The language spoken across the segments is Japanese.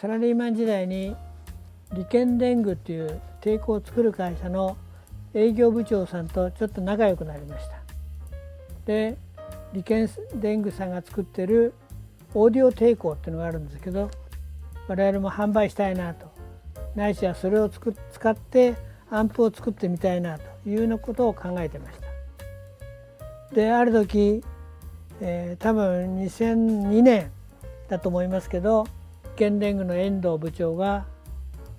サラリーマン時代に理研電具っていうテークを作る会社の営業部長さんとちょっと仲良くなりました。で、理研電具さんが作ってるオーディオテークっていうのがあるんですけど、我々も販売したいなと、ないしはそれを使ってアンプを作ってみたいなというようなことを考えてました。で、ある時、多分2002年だと思いますけど、理研電具の遠藤部長が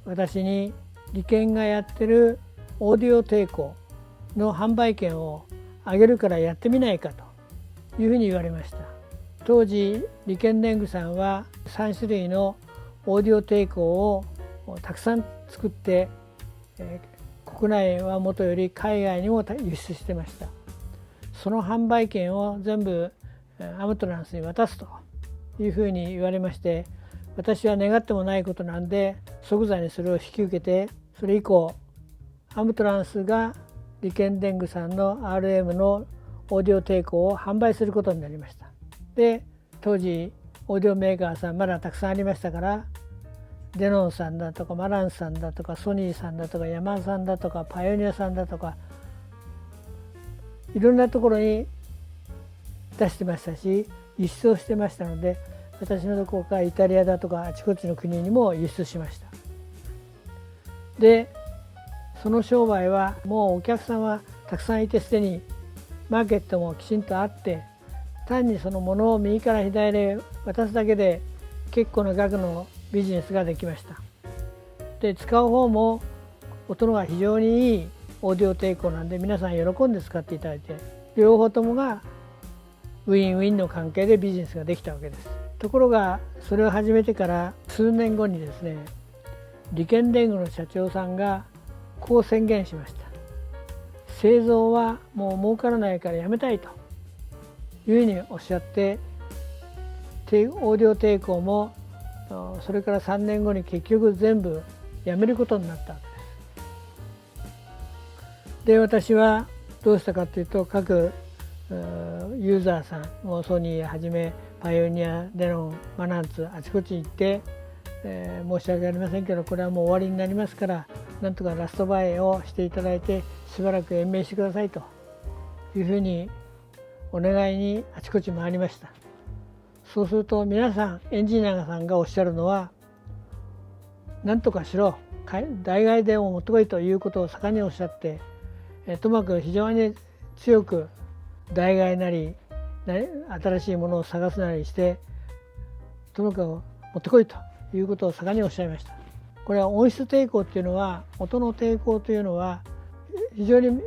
私に理研がやってるオーディオテークの販売権をあげるからやってみないかというふうに言われました。当時理研電具さんは3種類のオーディオテークをたくさん作って、国内はもとより海外にも輸出してました。その販売権を全部アムトランスに渡すというふうに言われまして、私は願ってもないことなんで即座にそれを引き受けて、それ以降アムトランスが理研電具さんの RM のオーディオテークを販売することになりました。で、当時オーディオメーカーさんまだたくさんありましたから、デノンさんだとかマランさんだとかソニーさんだとかヤマハさんだとかパイオニアさんだとかいろんなところに出してましたし、輸出をしてましたので、私のところからイタリアだとかあちこちの国にも輸出しました。で、その商売はもうお客さんはたくさんいて、すでにマーケットもきちんとあって、単にそのものを右から左へ渡すだけで結構な額のビジネスができました。で、使う方も音が非常にいいオーディオテークなんで、皆さん喜んで使っていただいて、両方ともがウィンウィンの関係でビジネスができたわけです。ところがそれを始めてから数年後にですね、理研電具の社長さんがこう宣言しました。製造はもう儲からないからやめたいというふうにおっしゃって、オーディオテークもそれから3年後に結局全部やめることになったわけです。で、私はどうしたかというと、各ユーザーさんもソニーはじめパイオニア、デノン、マナンツあちこち行って、申し訳ありませんけどこれはもう終わりになりますから、なんとかラストバイをしていただいてしばらく延命してくださいというふうにお願いにあちこち回りました。そうすると皆さん、エンジニアさんがおっしゃるのは、なんとかしろ、代替電を持ってこいということを盛んにおっしゃって、ともかく非常に強く代替なり新しいものを探すなりして、ともかく持ってこいということを盛んにおっしゃいました。これは音質抵抗っていうのは、音の抵抗というのは非常に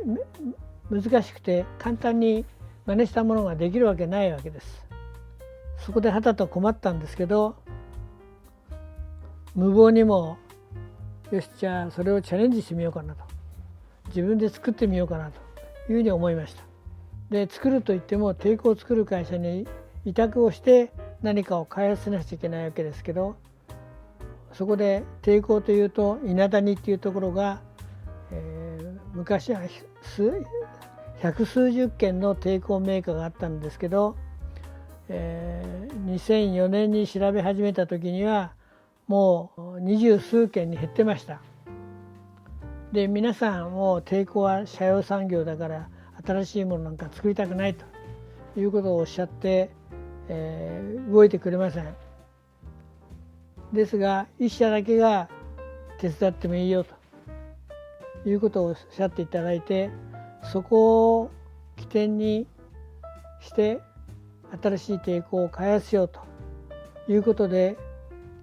難しくて、簡単に真似したものができるわけないわけです。そこではたと困ったんですけど、無謀にもよし、じゃあそれをチャレンジしてみようかなと、自分で作ってみようかなというふうに思いました。で、作るといってもテークを作る会社に委託をして何かを開発しなくちゃいけないわけですけど、そこでテークというと稲谷っていうところが、昔は百数十件のテークメーカーがあったんですけど、2004年に調べ始めた時にはもう20数件に減ってました。で、皆さんもうテークは斜陽産業だから新しいものなんか作りたくないということをおっしゃって、動いてくれません。ですが一社だけが手伝ってもいいよということをおっしゃっていただいて、そこを起点にして新しいテークを開発しようということで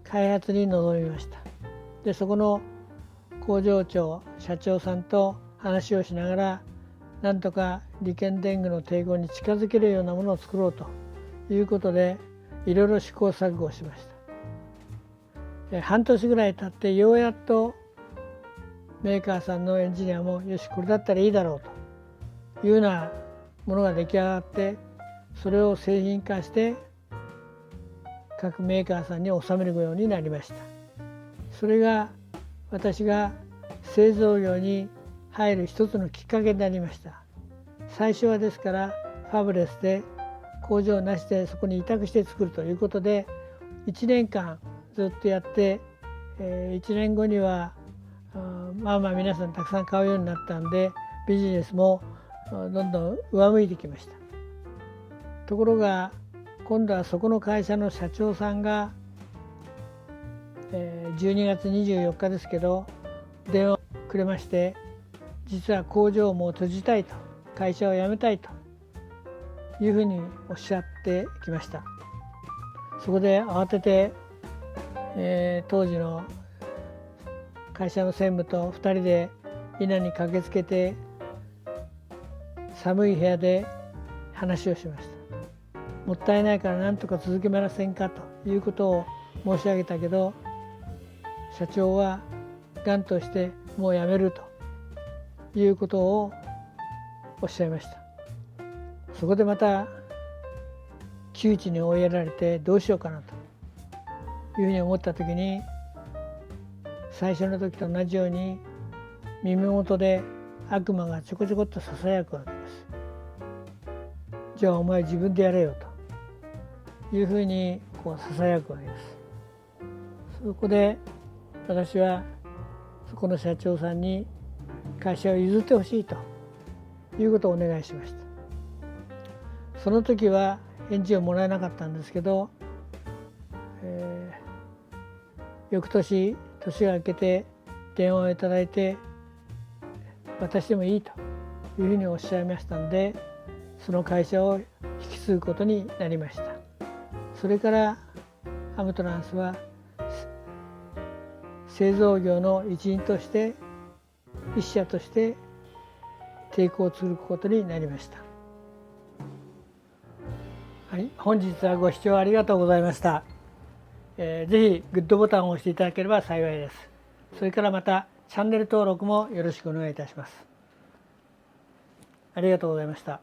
開発に臨みました。で、そこの工場長、社長さんと話をしながら、なんとか理研電具のテークに近づけるようなものを作ろうということでいろいろ試行錯誤しました。半年ぐらい経ってようやっとメーカーさんのエンジニアもよし、これだったらいいだろうというようなものが出来上がって、それを製品化して各メーカーさんに納めるようになりました。それが私が製造業に入る一つのきっかけになりました。最初はですからファブレスで工場なしでそこに委託して作るということで、1年間ずっとやって、1年後にはまあまあ皆さんたくさん買うようになったんで、ビジネスもどんどん上向いてきました。ところが今度はそこの会社の社長さんが、12月24日ですけど電話をくれまして、実は工場をもう閉じたいと、会社を辞めたいというふうにおっしゃってきました。そこで慌てて、当時の会社の専務と2人で伊那に駆けつけて、寒い部屋で話をしました。もったいないから何とか続けませんかということを申し上げたけど、社長は頑としてもう辞めるということをおっしゃいました。そこでまた窮地に追いやられてどうしようかなというふうに思った時に、最初の時と同じように耳元で悪魔がちょこちょこっとささやくわけです。じゃあお前自分でやれよというふうにこうささやくわけです。そこで私はそこの社長さんに会社を譲ってほしいということをお願いしました。その時は返事をもらえなかったんですけど、翌年が明けて電話をいただいて、私でもいいというふうにおっしゃいましたので、その会社を引き継ぐことになりました。それからアムトランスは製造業の一員として、一社としてテイクを作ることになりました。はい、本日はご視聴ありがとうございました。ぜひグッドボタンを押していただければ幸いです。それからまたチャンネル登録もよろしくお願いいたします。ありがとうございました。